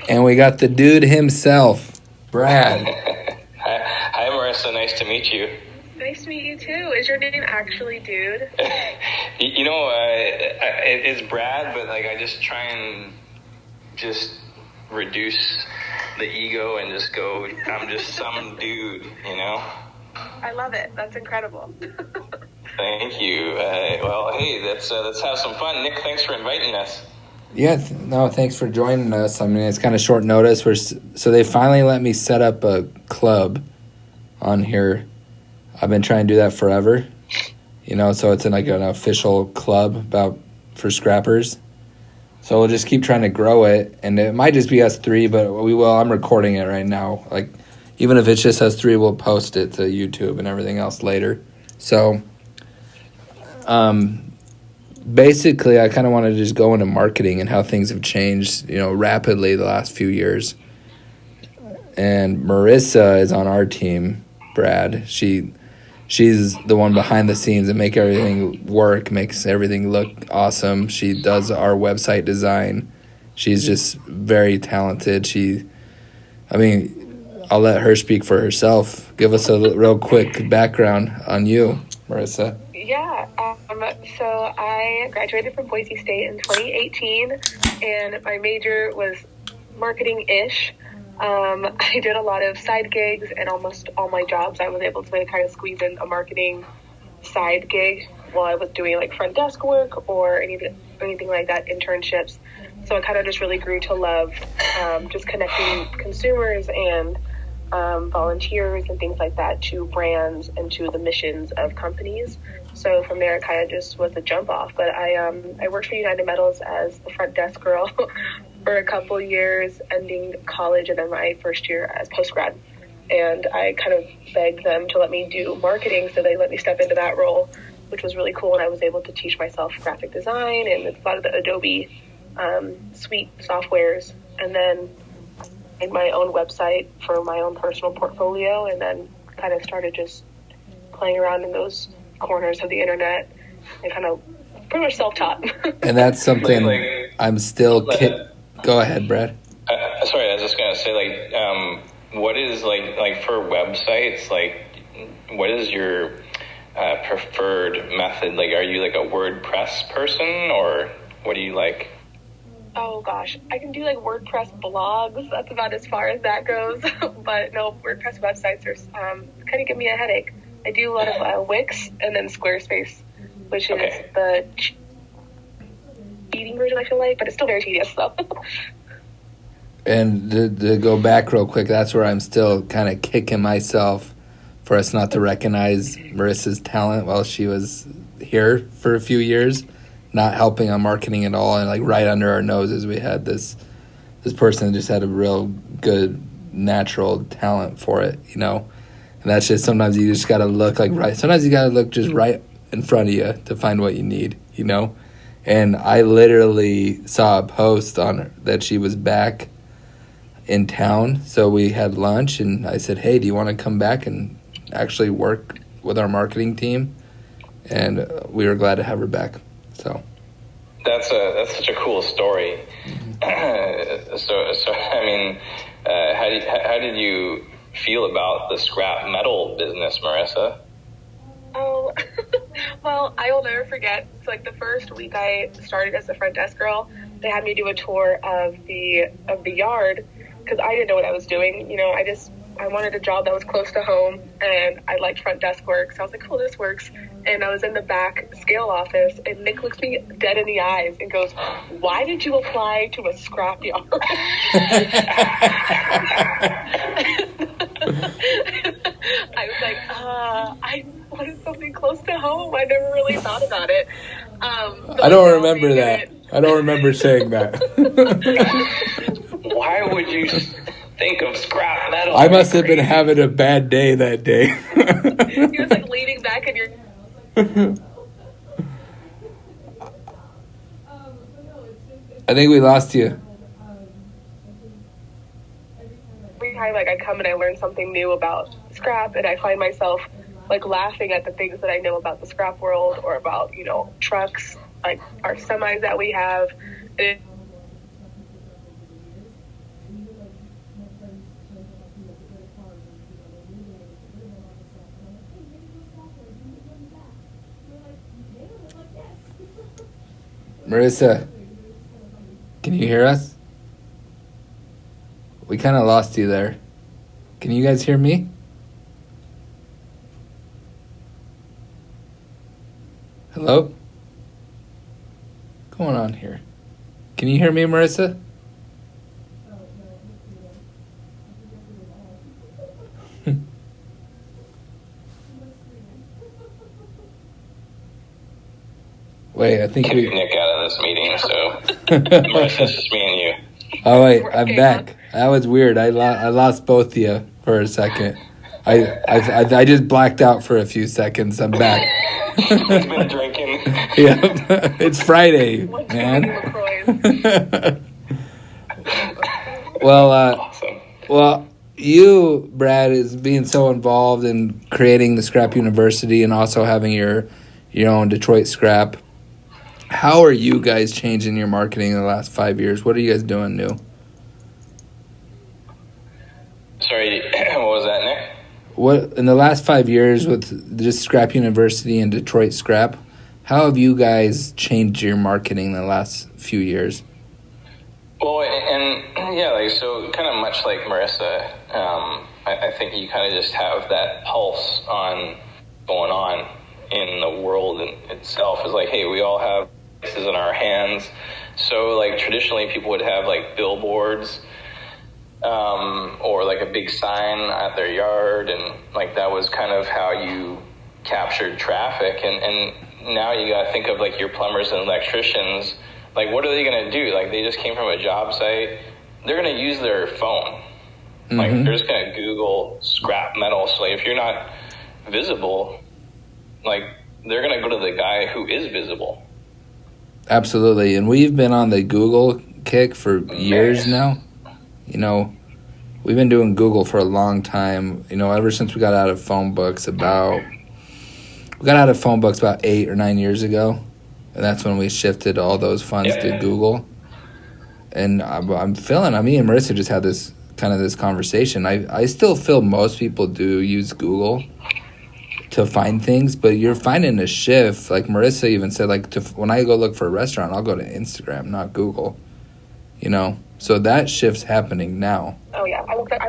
And we got the dude himself, Brad. Hi, Marissa. Nice to meet you. Nice to meet you too. Is your name actually Dude? It's Brad, but I just try and just reduce the ego and just go, I'm just some dude, I love it. That's incredible. Thank you. Well, hey, let's have some fun. Nick, thanks for inviting us. Yeah, thanks for joining us. I mean, it's kind of short notice. So they finally let me set up a club on here. I've been trying to do that forever, so it's in an official club for scrappers. So we'll just keep trying to grow it, and it might just be us three, but we will. I'm recording it right now. Even if it's just us three, we'll post it to YouTube and everything else later. So, basically, I kind of want to just go into marketing and how things have changed, rapidly the last few years. And Marissa is on our team, Brad. She's the one behind the scenes that make everything work, makes everything look awesome. She does our website design. She's just very talented. I'll let her speak for herself. Give us a real quick background on you, Marissa. Yeah, so I graduated from Boise State in 2018, and my major was marketing-ish. I did a lot of side gigs, and almost all my jobs I was able to kind of squeeze in a marketing side gig while I was doing front desk work or anything like that, internships. So I kind of just really grew to love just connecting consumers and volunteers and things like that to brands and to the missions of companies. So from there, it kind of just was a jump off. But I worked for United Metals as the front desk girl for a couple years, ending college and then my first year as post-grad. And I kind of begged them to let me do marketing, so they let me step into that role, which was really cool. And I was able to teach myself graphic design and a lot of the Adobe suite softwares, and then made my own website for my own personal portfolio, and then kind of started just playing around in those corners of the internet and kind of pretty much self-taught. And that's something I'm still... Go ahead, Brad. Sorry, I was just going to say, what is, for websites, what is your preferred method? Are you, a WordPress person, or what do you like? Oh, gosh. I can do, WordPress blogs. That's about as far as that goes. But, no, WordPress websites are kind of give me a headache. I do a lot of Wix and then Squarespace, which is the cheating version, I feel like, but it's still very tedious, so. And to go back real quick, that's where I'm still kind of kicking myself for us not to recognize Marissa's talent while she was here for a few years, not helping on marketing at all, and right under our noses we had this person that just had a real good natural talent for it, And that's just, sometimes you just got to look right. Sometimes you got to look just right in front of you to find what you need, And I literally saw a post on her that she was back in town. So we had lunch, and I said, hey, do you want to come back and actually work with our marketing team? And we were glad to have her back. So that's such a cool story. So I mean, how did you feel about the scrap metal business, Marissa? Oh, well, I will never forget. It's the first week I started as the front desk girl, they had me do a tour of the yard, because I didn't know what I was doing. I wanted a job that was close to home, and I liked front desk work, so I was like, cool, this works. And I was in the back scale office, and Nick looks me dead in the eyes and goes, why did you apply to a scrap yard? I was like, I wanted something close to home. I never really thought about it. I don't remember that. I don't remember saying that. Why would you think of scrap metal? I must have been having a bad day that day. He was leaning back in your... I think we lost you. Every time I come and I learn something new about scrap, and I find myself laughing at the things that I know about the scrap world, or about trucks, our semis that we have. And Marissa, can you hear us? We kind of lost you there. Can you guys hear me? Hello? What's going on here? Can you hear me, Marissa? Wait, I think Kick we... Nick out of this meeting, so Marissa, it's just me and you. Oh, wait, I'm back. That was weird. I lost both of you for a second. I just blacked out for a few seconds. I'm back. He's been drinking. Yeah, it's Friday, man. Awesome. Well, you, Brad, is being so involved in creating the Scrap University and also having your own Detroit Scrap. How are you guys changing your marketing in the last 5 years? What are you guys doing new? Sorry, what was that, Nick? What in the last 5 years with just Scrap University and Detroit Scrap? How have you guys changed your marketing in the last few years? Well, and yeah, like so, kind of much like Marissa, I think you kind of just have that pulse on going on in the world itself. Is like, hey, we all have this in our hands. So, like traditionally, people would have like billboards. Or like a big sign at their yard, and like that was kind of how you captured traffic. And now you got to think of like your plumbers and electricians. Like, what are they going to do? Like, they just came from a job site. They're going to use their phone. Mm-hmm. Like, they're just going to Google scrap metal. So like, if you're not visible, like they're going to go to the guy who is visible. Absolutely, and we've been on the Google kick for years now. You know, we've been doing Google for a long time, you know, ever since we got out of phone books about 8 or 9 years ago. And that's when we shifted all those funds to Google. And I'm feeling, me and Marissa just had this conversation. I still feel most people do use Google to find things, but you're finding a shift. Like Marissa even said, like when I go look for a restaurant, I'll go to Instagram, not Google, you know. So that shift's happening now. Oh yeah, when I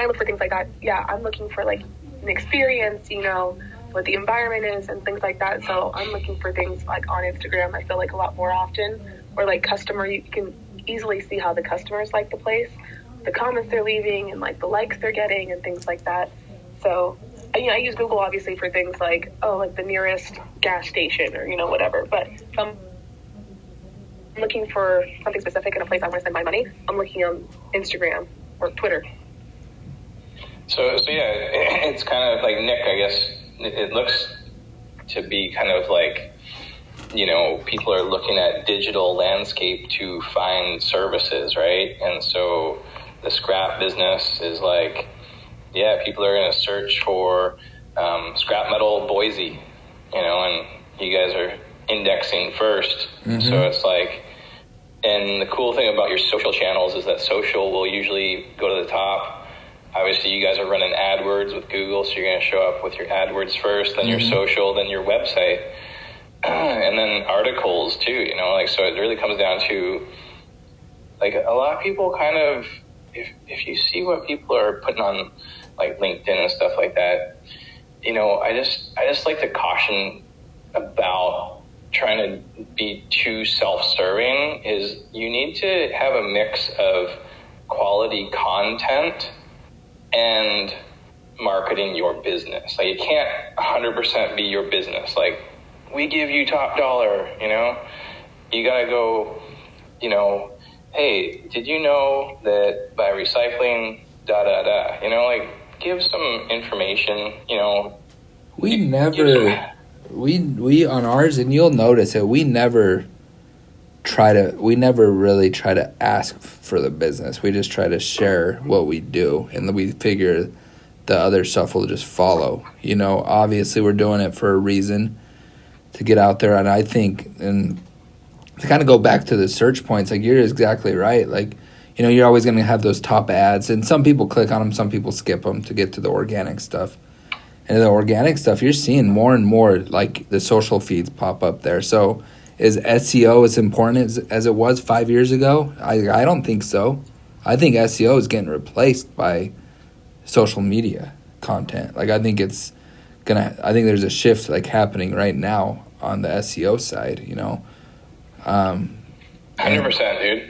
look for things like that, yeah, I'm looking for like an experience, you know, what the environment is and things like that. So I'm looking for things like on Instagram, I feel like a lot more often, or like you can easily see how the customers like the place, the comments they're leaving and like the likes they're getting and things like that. So, you know, I use Google obviously for things like, like the nearest gas station or, you know, whatever. But if I'm looking for something specific in a place I want to spend my money, I'm looking on Instagram or Twitter. So yeah, it's kind of like Nick, I guess. It looks to be kind of like, you know, people are looking at digital landscape to find services, right? And so the scrap business is like, yeah, people are going to search for scrap metal Boise, you know, and you guys are indexing first. Mm-hmm. So it's like, and the cool thing about your social channels is that social will usually go to the top. Obviously, you guys are running AdWords with Google, so you're going to show up with your AdWords first, then your social, then your website, and then articles too, you know, like, so it really comes down to, like, a lot of people kind of, if you see what people are putting on, like, LinkedIn and stuff like that, you know, I just like to caution about trying to be too self-serving. Is you need to have a mix of quality content and marketing your business. Like, it can't 100% be your business. Like, we give you top dollar, you know? You gotta go, you know, hey, did you know that by recycling, you know, like, give some information, you know. We on ours, and you'll notice it, we never really try to ask for the business. We just try to share what we do, and then we figure the other stuff will just follow. You know, obviously we're doing it for a reason, to get out there. And I think, and to kind of go back to the search points, like, you're exactly right. Like, you know, you're always going to have those top ads, and some people click on them, some people skip them to get to the organic stuff. And the organic stuff, you're seeing more and more, like, the social feeds pop up there. So is SEO as important as it was 5 years ago? I don't think so. I think SEO is getting replaced by social media content. Like I think there's a shift like happening right now on the SEO side, 100%, dude.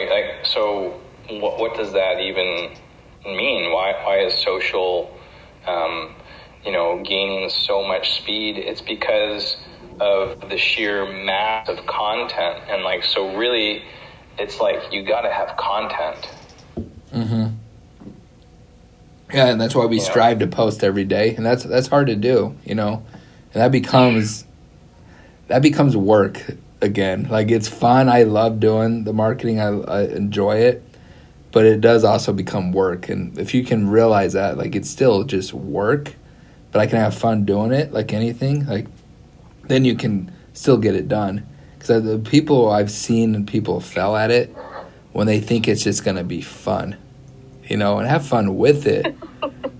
Like, so what does that even mean? Why is social, gaining so much speed? It's because of the sheer mass of content. And like, so really it's like, you got to have content. Mm-hmm. Yeah. And that's why we strive to post every day. And that's hard to do, and that becomes work again. Like it's fun. I love doing the marketing. I enjoy it, but it does also become work. And if you can realize that, like it's still just work, but I can have fun doing it, like anything, like then you can still get it done. Because the people I've seen and people fell at it when they think it's just going to be fun, and have fun with it.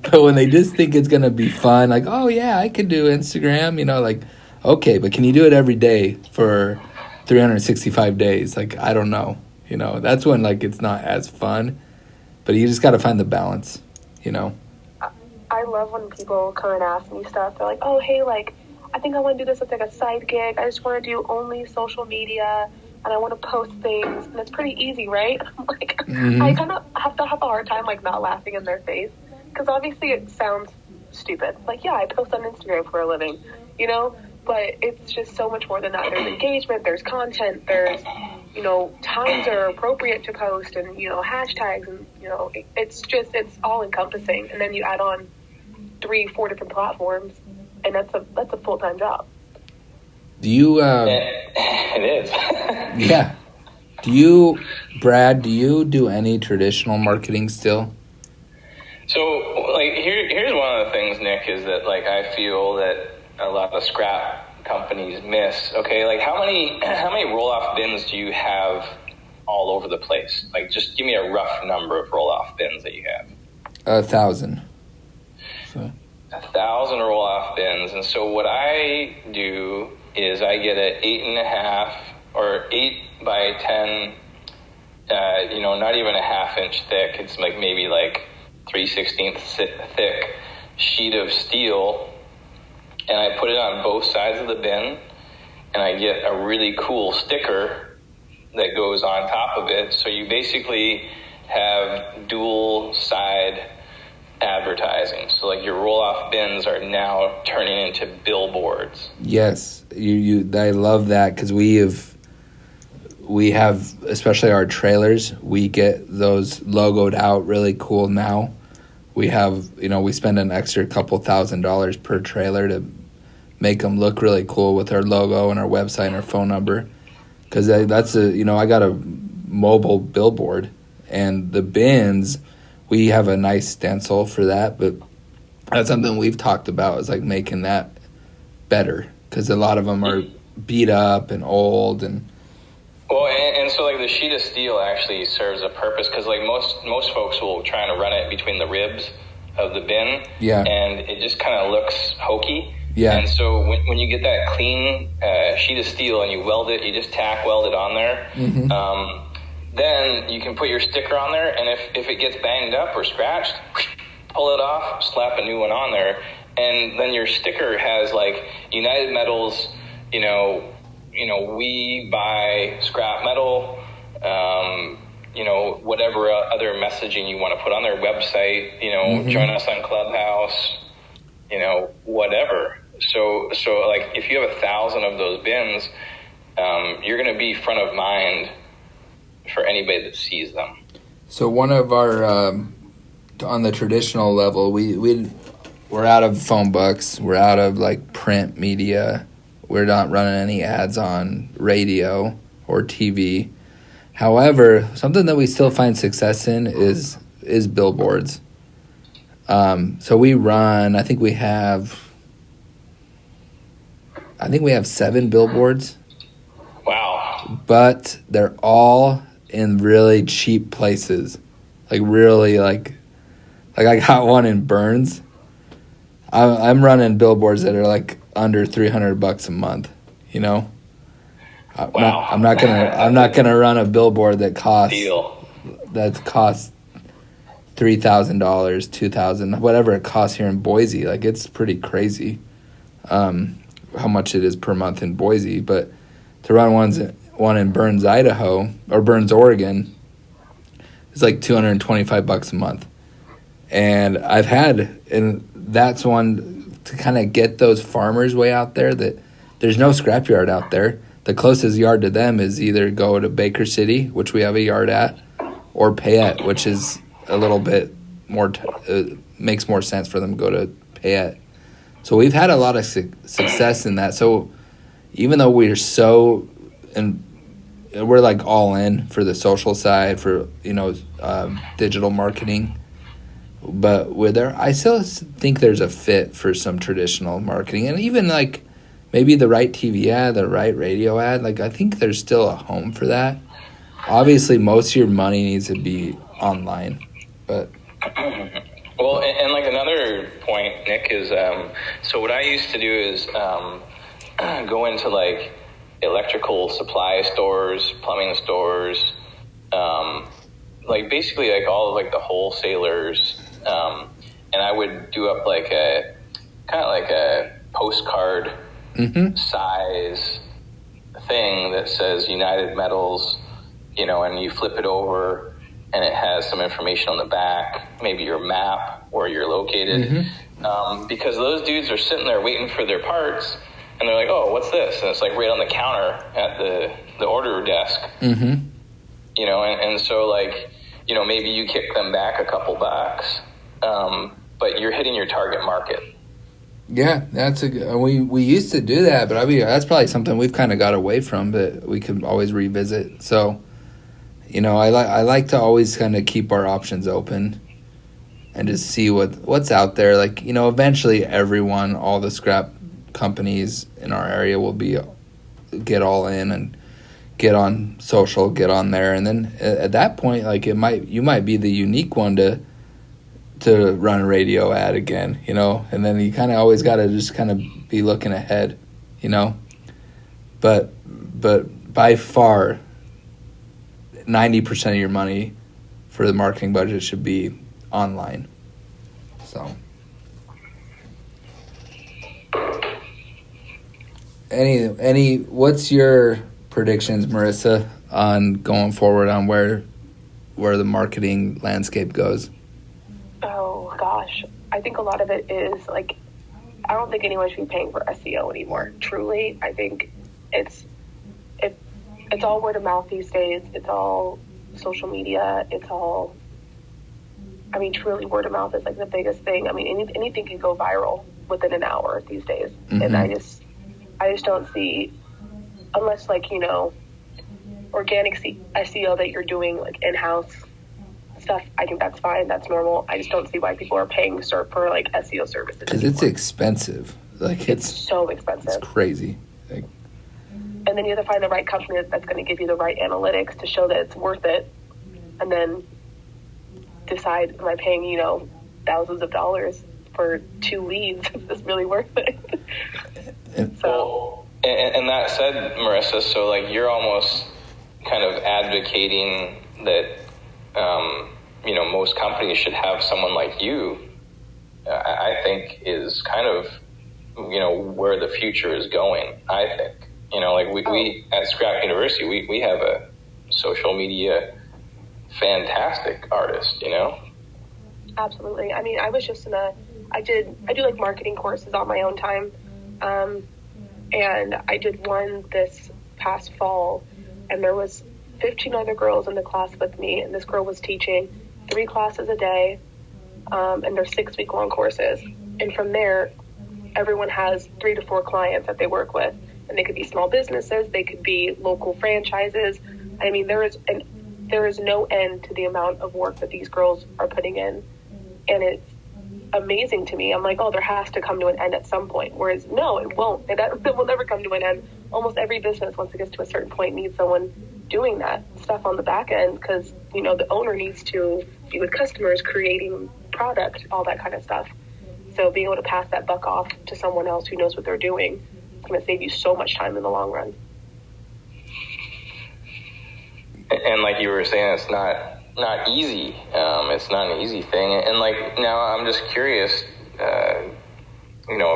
But when they just think it's going to be fun, like, oh yeah, I could do Instagram, like, okay, but can you do it every day for 365 days? Like, I don't know. That's when, like, it's not as fun. But you just got to find the balance, I love when people come and ask me stuff. They're like, oh, hey, like, I think I want to do this as, like, a side gig. I just want to do only social media, and I want to post things. And it's pretty easy, right? I'm like, I kind of have a hard time, like, not laughing in their face. Because obviously it sounds stupid. Like, yeah, I post on Instagram for a living, But it's just so much more than that. There's engagement, there's content, there's, times are appropriate to post and, hashtags and, it's all encompassing. And then you add on 3-4 different platforms and that's a full-time job. Do you, it is. Yeah. Brad, do you do any traditional marketing still? So, like, here's one of the things, Nick, is that, like, I feel that a lot of scrap companies miss. Okay, like, how many roll-off bins do you have all over the place? Like, just give me a rough number of roll-off bins that you have. 1,000. So. 1,000 roll-off bins. And so what I do is I get a 8.5 or 8 by 10, not even a half-inch thick. It's like maybe like 3/16 thick sheet of steel, and I put it on both sides of the bin, and I get a really cool sticker that goes on top of it. So you basically have dual side advertising. So like your roll-off bins are now turning into billboards. Yes, I love that because we have, especially our trailers, we get those logoed out really cool now. We have, we spend an extra couple $1,000 per trailer to make them look really cool with our logo and our website and our phone number. Because I got a mobile billboard, and the bins, we have a nice stencil for that, but that's something we've talked about is like making that better because a lot of them are beat up and old and. Well, and so like the sheet of steel actually serves a purpose because like most folks will try and run it between the ribs of the bin, and it just kind of looks hokey. Yeah. And so when you get that clean sheet of steel and you weld it, you just tack weld it on there. Mm-hmm. Then you can put your sticker on there, and if it gets banged up or scratched, pull it off, slap a new one on there, and then your sticker has like United Metals, we buy scrap metal, whatever other messaging you want to put on their website, join us on Clubhouse, whatever. So like if you have 1,000 of those bins, you're going to be front of mind for anybody that sees them. So one of our, on the traditional level, we're out of phone books, we're out of like print media. We're not running any ads on radio or TV. However, something that we still find success in is billboards. So we run, I think we have 7 billboards. Wow. But they're all in really cheap places. Like really like I got one in Burns. I'm running billboards that are like under $300 a month, you know? Wow. I'm not gonna run a billboard that costs $3,000, $2,000, whatever it costs here in Boise. Like, it's pretty crazy how much it is per month in Boise. But to run one in Burns, Idaho, or Burns, Oregon, it's like $225 a month. And that's one to kind of get those farmers way out there that there's no scrapyard out there. The closest yard to them is either go to Baker City, which we have a yard at, or Payette, which is a little bit more, makes more sense for them to go to Payette. So we've had a lot of success in that. So even though we're like all in for the social side, for, digital marketing, but I still think there's a fit for some traditional marketing, and even like maybe the right TV ad, the right radio ad. Like, I think there's still a home for that. Obviously, most of your money needs to be online, but. Well, and like another point, Nick, is so what I used to do is go into like electrical supply stores, plumbing stores, like basically like all of like the wholesalers, and I would do up like a kind of like a postcard size thing that says United Metals, and you flip it over and it has some information on the back, maybe your map, where you're located, because those dudes are sitting there waiting for their parts, and they're like, oh, what's this? And it's like right on the counter at the order desk, and so like, maybe you kick them back a couple bucks, but you're hitting your target market. Yeah, we used to do that, but I mean, that's probably something we've kind of got away from, but we could always revisit. So, I like to always kind of keep our options open and just see what's out there. Like, eventually everyone, all the scrap companies in our area will get all in and get on social, get on there, and then at that point, like, you might be the unique one to run a radio ad again, and then you kind of always got to just kind of be looking ahead, but by far 90% of your money for the marketing budget should be online. So what's your predictions, Marissa, on going forward on where the marketing landscape goes? Oh gosh, I think a lot of it is like, I don't think anyone should be paying for SEO anymore. Truly, I think it's all word of mouth these days. It's all social media. Truly word of mouth is like the biggest thing. I mean, anything can go viral within an hour these days. And I just don't see, unless like, organic SEO that you're doing like in-house stuff, I think that's fine. That's normal. I just don't see why people are paying for like SEO services. Because it's expensive. Like, it's so expensive. It's crazy. Like, and then you have to find the right company that's going to give you the right analytics to show that it's worth it, and then decide, am I paying, thousands of dollars for 2 leads? Is this really worth it? And that said, Marissa, so like you're almost kind of advocating that, most companies should have someone like you, I think is kind of, where the future is going, I think. We at Scrap University, we have a social media fantastic artist, Absolutely. I mean, I was just I do like marketing courses on my own time. And I did one this past fall, and there was 15 other girls in the class with me, and this girl was teaching 3 classes a day, and they're 6-week-long courses. And from there, everyone has 3 to 4 clients that they work with, and they could be small businesses, they could be local franchises. I mean, there is no end to the amount of work that these girls are putting in, and it's amazing to me. I'm like, oh, there has to come to an end at some point. Whereas, no, it won't. It will never come to an end. Almost every business, once it gets to a certain point, needs someone doing that stuff on the back end, because, the owner needs to be with customers, creating product, all that kind of stuff. So being able to pass that buck off to someone else who knows what they're doing is going to save you so much time in the long run. And like you were saying, it's not easy. It's not an easy thing. And like, now I'm just curious,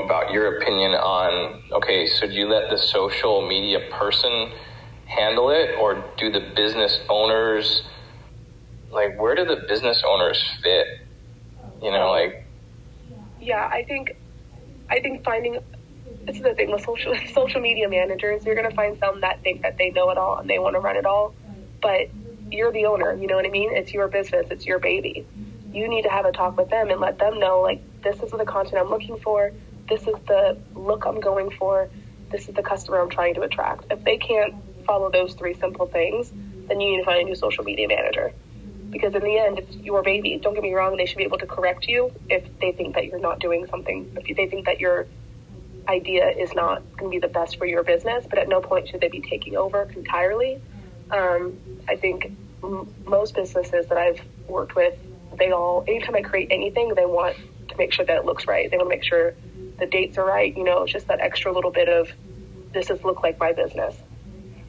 about your opinion on, okay, so do you let the social media person handle it, or do the business owners, like, where do the business owners fit? Yeah, I think finding, this is the thing with social media managers, you're going to find some that think that they know it all and they want to run it all, but you're the owner, you know what I mean? It's your business, it's your baby. You need to have a talk with them and let them know, like, this is the content I'm looking for, this is the look I'm going for, this is the customer I'm trying to attract. If they can't follow those 3 simple things, then you need to find a new social media manager. Because in the end, it's your baby. Don't get me wrong, they should be able to correct you if they think that you're not doing something, if they think that your idea is not going to be the best for your business, but at no point should they be taking over entirely. I think most businesses that I've worked with, anytime I create anything, they want to make sure that it looks right. They want to make sure the dates are right. It's just that extra little bit of, this is look like my business.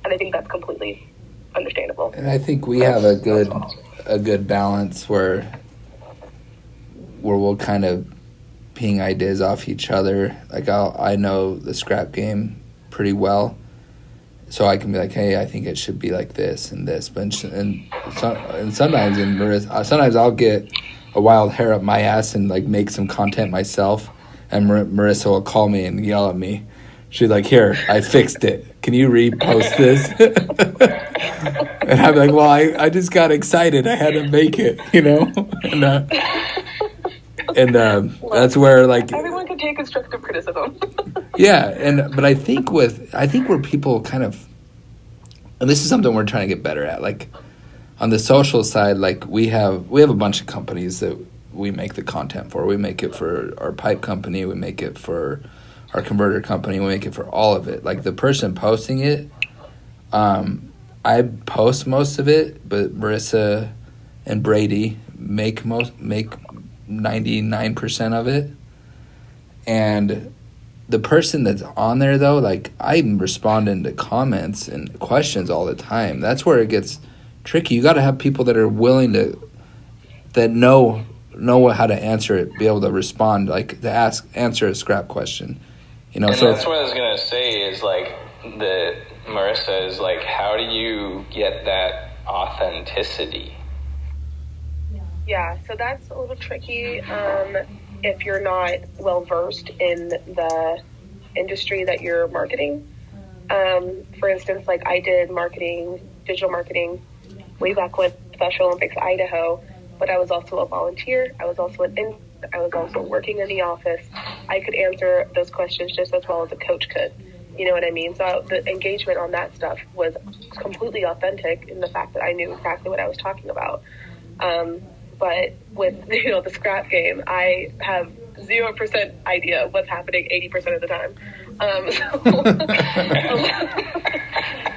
And I think that's completely understandable. And I think we have a good balance where we'll kind of ping ideas off each other. Like I know the scrap game pretty well, so I can be like, hey, I think it should be like this and this. But sometimes sometimes I'll get a wild hair up my ass and like make some content myself, and Marissa will call me and yell at me. She's like, here, I fixed it. Can you repost this? And I'm like, well, I just got excited. I had to make it, and that's where, like, everyone can take constructive criticism. Yeah, but I think where people kind of, and this is something we're trying to get better at, like on the social side, like we have a bunch of companies that we make the content for. We make it for our pipe company, we make it for our converter company, we make it for all of it. Like the person posting it, I post most of it, but Marissa and Brady make 99% of it. And the person that's on there, though, like, I'm responding to comments and questions all the time. That's where it gets tricky. You got to have people that are willing to, that know how to answer it, be able to respond, like to answer a scrap question. And that's what I was gonna say is like Marissa is like, how do you get that authenticity? Yeah, so that's a little tricky. If you're not well versed in the industry that you're marketing. For instance, like I did digital marketing way back with Special Olympics Idaho, but I was also a volunteer. I was also working in the office. I could answer those questions just as well as a coach could. You know what I mean? So the engagement on that stuff was completely authentic in the fact that I knew exactly what I was talking about. But with the scrap game, I have 0% idea of what's happening 80% of the time.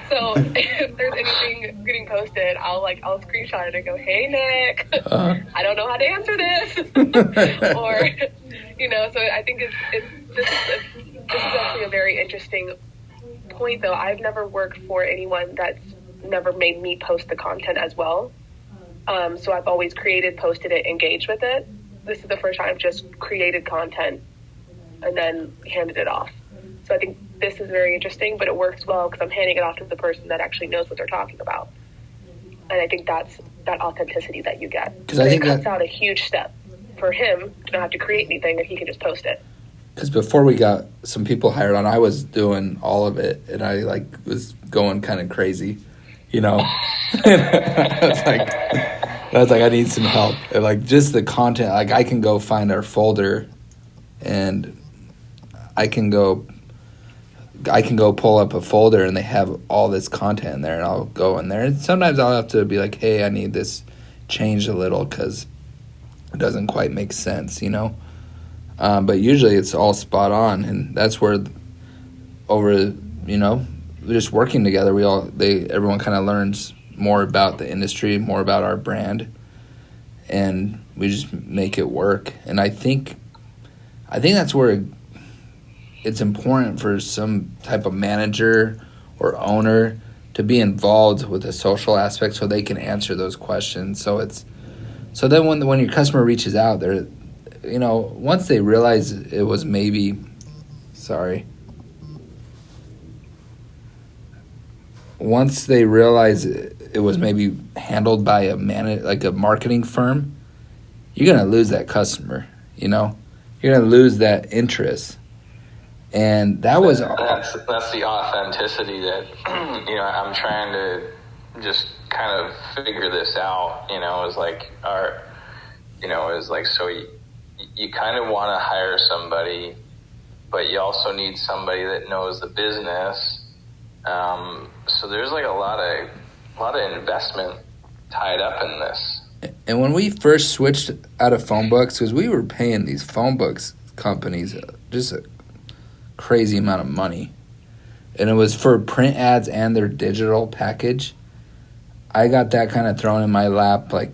So if there's anything getting posted, I'll screenshot it and go, "Hey Nick, I don't know how to answer this," or So I think this is actually a very interesting point, though. I've never worked for anyone that's never made me post the content as well. So I've always created, posted it, engaged with it. This is the first time I've just created content and then handed it off. So I think this is very interesting, but it works well because I'm handing it off to the person that actually knows what they're talking about. And I think that's that authenticity that you get. Because I think it cuts out a huge step for him to not have to create anything, and he can just post it. Because before we got some people hired on, I was doing all of it, and I was going kind of crazy, And I was like, I need some help. And just the content, I can go find our folder, and I can go pull up a folder, and they have all this content in there, and I'll go in there. And sometimes I'll have to be like, hey, I need this changed a little because it doesn't quite make sense, But usually it's all spot on, and that's where just working together, everyone kind of learns more about the industry, more about our brand, and we just make it work. And I think I think that's where it's important for some type of manager or owner to be involved with the social aspect so they can answer those questions. So then when your customer reaches out, they're, once they realize it was maybe, once they realize it was maybe handled by a marketing firm, you're gonna lose that customer. You're gonna lose that interest. And that's the authenticity that I'm trying to just kind of figure this out. So you kind of want to hire somebody, but you also need somebody that knows the business. So there's like a lot of investment tied up in this. And when we first switched out of phone books, because we were paying these phone books companies just a crazy amount of money, and it was for print ads and their digital package. I got that kind of thrown in my lap. Like,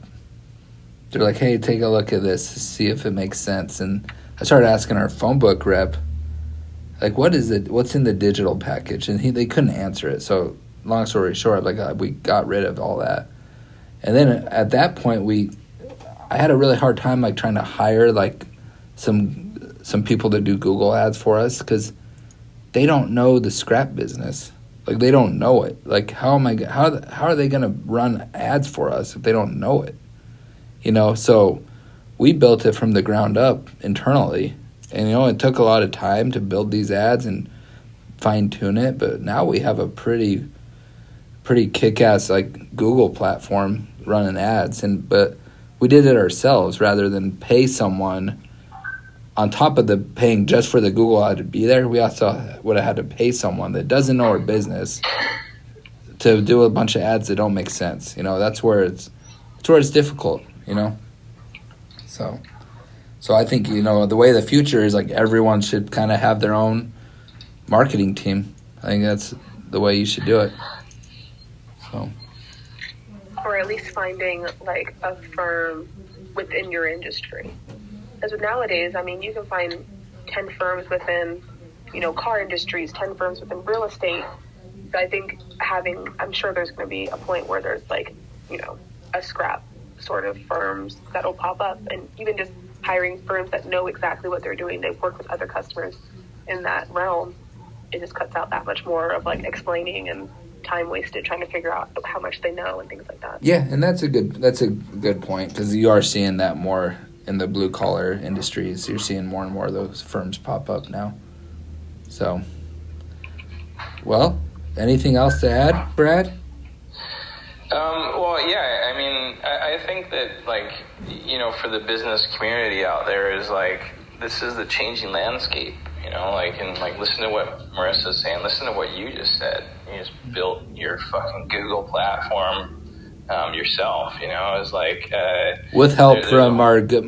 they're like, hey, take a look at this, see if it makes sense. And I started asking our phone book rep, like, what's in the digital package? And they couldn't answer it. So long story short, we got rid of all that. And then at that point, I had a really hard time trying to hire some people to do Google ads for us, because they don't know the scrap business. They don't know it. How are they going to run ads for us if they don't know it? So we built it from the ground up internally. And, it took a lot of time to build these ads and fine tune it. But now we have a pretty kick-ass Google platform running ads. But we did it ourselves rather than pay someone. On top of the paying just for the Google ad to be there, we also would have had to pay someone that doesn't know our business to do a bunch of ads that don't make sense. That's where it's difficult. So I think the way the future is, everyone should kind of have their own marketing team. I think that's the way you should do it. So, or at least finding a firm within your industry. Because nowadays, you can find 10 firms within, car industries, 10 firms within real estate. So I think I'm sure there's going to be a point where there's a scrap sort of firms that'll pop up, and even just hiring firms that know exactly what they're doing. They've worked with other customers in that realm. It just cuts out that much more of explaining and time wasted trying to figure out how much they know and things like that. Yeah, and that's a good point, because you are seeing that more in the blue collar industries. You're seeing more and more of those firms pop up now. So, well, anything else to add, Brad? Well, yeah, I think that, for the business community out there is, this is the changing landscape, and, listen to what Marissa's saying, listen to what you just said. You just built your fucking Google platform yourself, it's with help from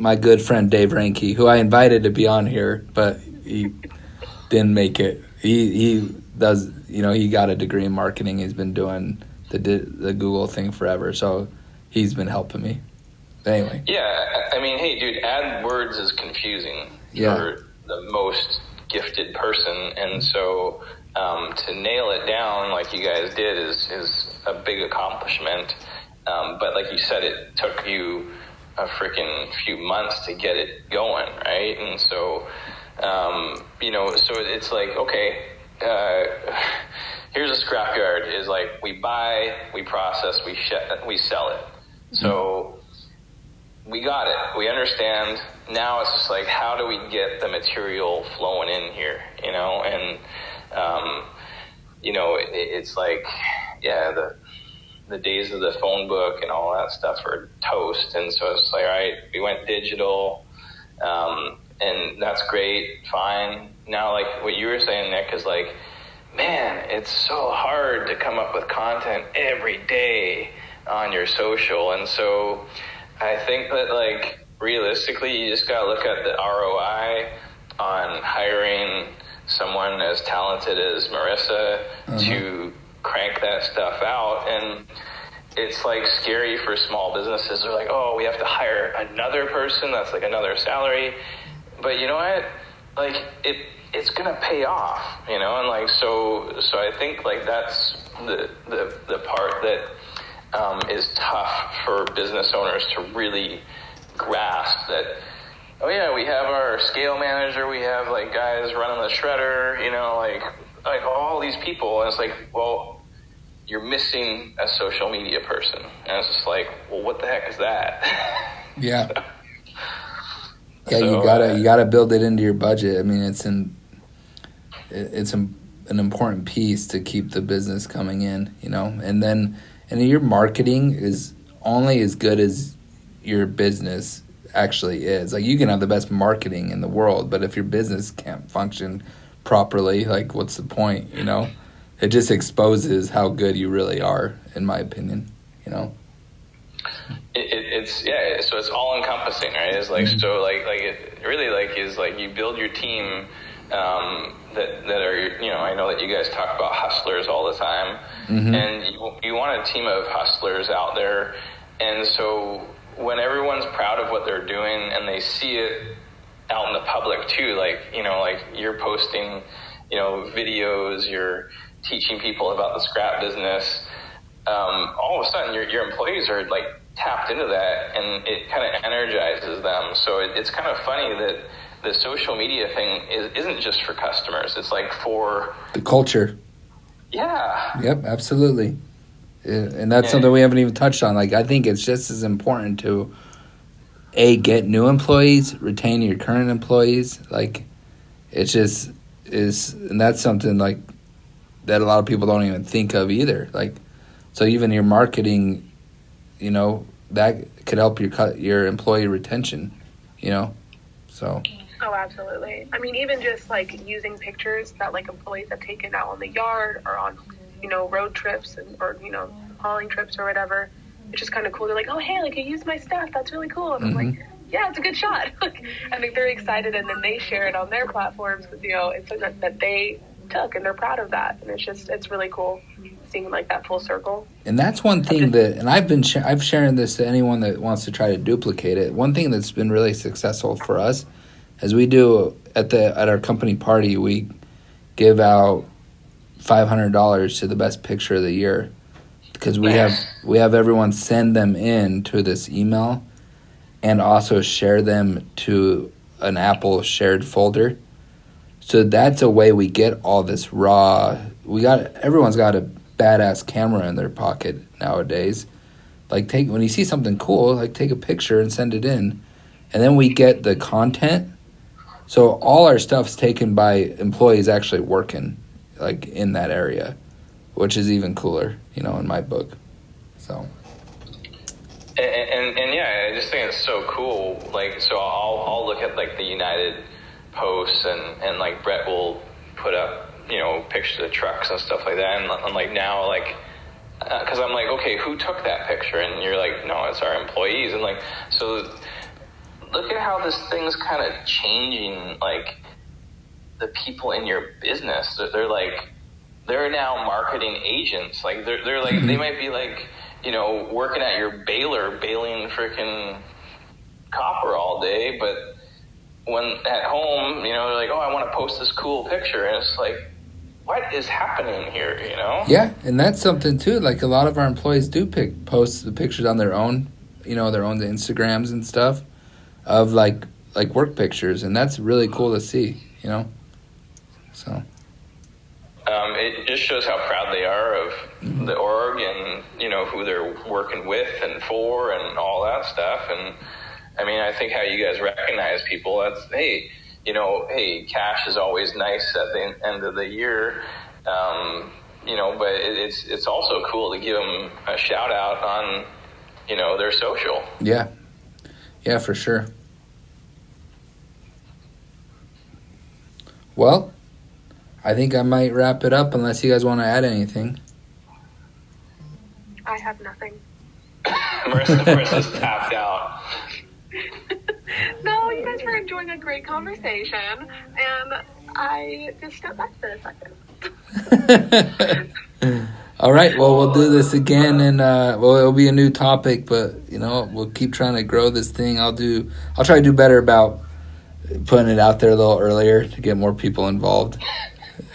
my good friend Dave Ranke, who I invited to be on here, but he didn't make it. He does, he got a degree in marketing. He's been doing the Google thing forever, so he's been helping me. Anyway. Yeah, hey, dude, AdWords is confusing for the most gifted person, and so to nail it down like you guys did is a big accomplishment. But like you said, it took you a freaking few months to get it going, right? And so, so it's okay, here's a scrapyard. Is we buy, we process, we sell it. So we got it. We understand. Now it's just how do we get the material flowing in here, And, it's the days of the phone book and all that stuff are toast. And so it's all right, we went digital, and that's great, fine. Now, what you were saying, Nick, is man, it's so hard to come up with content every day on your social. And so I think that realistically, you just got to look at the ROI on hiring someone as talented as Marissa to crank that stuff out. And it's scary for small businesses. They're oh, we have to hire another person. That's another salary. But you know what? like it's gonna pay off, you know, and like so I think like that's the part that is tough for business owners to really grasp that. Oh yeah, we have our scale manager, we have like guys running the shredder, you know, like all these people, and it's like, well, you're missing a social media person, and it's just like, well, what the heck is that? Yeah. Yeah, so, you gotta build it into your budget. I mean, it's an important piece to keep the business coming in, you know. And your marketing is only as good as your business actually is. Like, you can have the best marketing in the world, but if your business can't function properly, like, what's the point, you know? It just exposes how good you really are, in my opinion, you know. So it's all encompassing, right? It's like, so like it really like is like you build your team that are, you know, I know that you guys talk about hustlers all the time, and you want a team of hustlers out there, and so when everyone's proud of what they're doing and they see it out in the public too, like, you know, like you're posting, you know, videos, you're teaching people about the scrap business, all of a sudden your employees are like tapped into that, and it kind of energizes them. So it's kind of funny that the social media thing isn't just for customers. It's like for the culture. Yeah. Yep, absolutely. And that's something we haven't even touched on. Like, I think it's just as important to get new employees, retain your current employees. Like, it just is, and that's something like that a lot of people don't even think of either. Like, so even your marketing, you know, that could help your employee retention, you know, so. Oh, absolutely. I mean, even just like using pictures that like employees have taken out on the yard or on, you know, road trips or, you know, hauling trips or whatever. It's just kind of cool. They're like, oh, hey, like, you used my stuff. That's really cool. And I'm like, yeah, it's a good shot. I think they're excited, and then they share it on their platforms because, you know, it's something that they took, and they're proud of that. And it's really cool seeing like that full circle. And that's one thing and I've shared this to anyone that wants to try to duplicate it. One thing that's been really successful for us is we do at our company party, we give out $500 to the best picture of the year, because we have everyone send them in to this email and also share them to an Apple shared folder. So that's a way we get all this raw. Everyone's got a badass camera in their pocket nowadays. Like, when you see something cool, like, take a picture and send it in, and then we get the content. So all our stuff's taken by employees actually working, like, in that area, which is even cooler, you know, in my book. So. And yeah, I just think it's so cool. Like, so I'll look at like the United posts, and like Brett will put up, you know, pictures of trucks and stuff like that. And I'm like, now, like, because I'm like, okay, who took that picture? And you're like, no, it's our employees. And like, so look at how this thing's kind of changing, like, the people in your business. They're now marketing agents. Like, they're like, they might be like, you know, working at your baler, baling freaking copper all day, but when at home, you know, they're like, oh, I want to post this cool picture. And it's like, what is happening here, you know? Yeah, and that's something too. Like, a lot of our employees do post the pictures on their own, you know, their own Instagrams and stuff of like work pictures, and that's really cool to see, you know. So. It just shows how proud they are of the org, and, you know, who they're working with and for and all that stuff. And I mean, I think how you guys recognize people, that's, hey, you know, hey, cash is always nice at the end of the year, you know, but it's also cool to give them a shout out on, you know, their social. Yeah, for sure. Well, I think I might wrap it up unless you guys want to add anything. I have nothing. Marissa's tapped out. No, you guys were enjoying a great conversation, and I just stepped back for a second. All right, well, we'll do this again, and it'll be a new topic, but, you know, we'll keep trying to grow this thing. I'll try to do better about putting it out there a little earlier to get more people involved.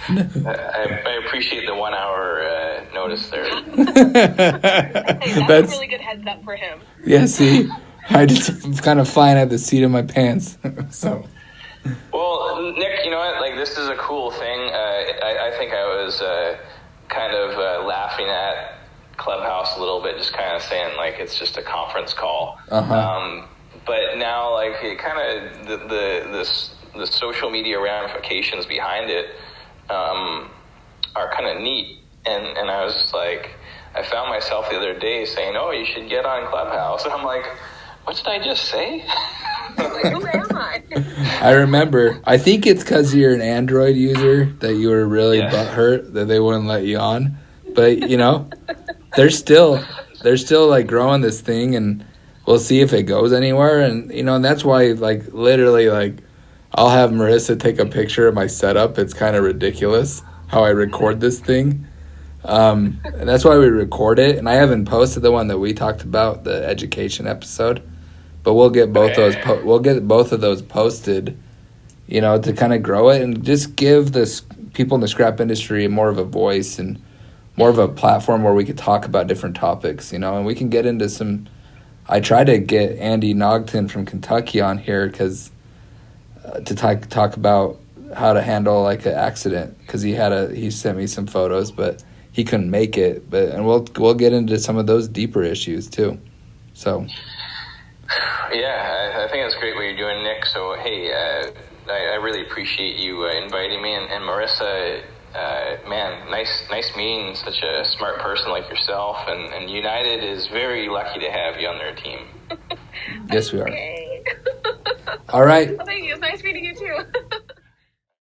I appreciate the 1 hour notice there. Hey, that's a really good heads up for him. Yeah, see, I just kind of flying at the seat of my pants. So, well, Nick, you know what? Like, this is a cool thing. I think I was kind of laughing at Clubhouse a little bit, just kind of saying like it's just a conference call. But now, like, it kind of the social media ramifications behind it are kind of neat. And I was just like, I found myself the other day saying, "Oh, you should get on Clubhouse." And I'm like, what did I just say? Like, who am I? I remember. I think it's because you're an Android user that you were really butthurt that they wouldn't let you on. But you know, they're still like growing this thing, and we'll see if it goes anywhere. And you know, and that's why like literally like I'll have Marissa take a picture of my setup. It's kind of ridiculous how I record this thing. And that's why we record it. And I haven't posted the one that we talked about, the education episode. But we'll get both of those posted, you know, to kind of grow it and just give this people in the scrap industry more of a voice and more of a platform where we could talk about different topics, you know, and we can get into some. I tried to get Andy Nogton from Kentucky on here because to talk about how to handle like an accident because he sent me some photos, but he couldn't make it. And we'll get into some of those deeper issues too. So. Yeah, I think that's great what you're doing, Nick. So, hey, I really appreciate you inviting me. And Marissa, man, nice meeting such a smart person like yourself. And United is very lucky to have you on their team. Yes, we are. Okay. All right. Well, thank you. It's nice meeting you, too.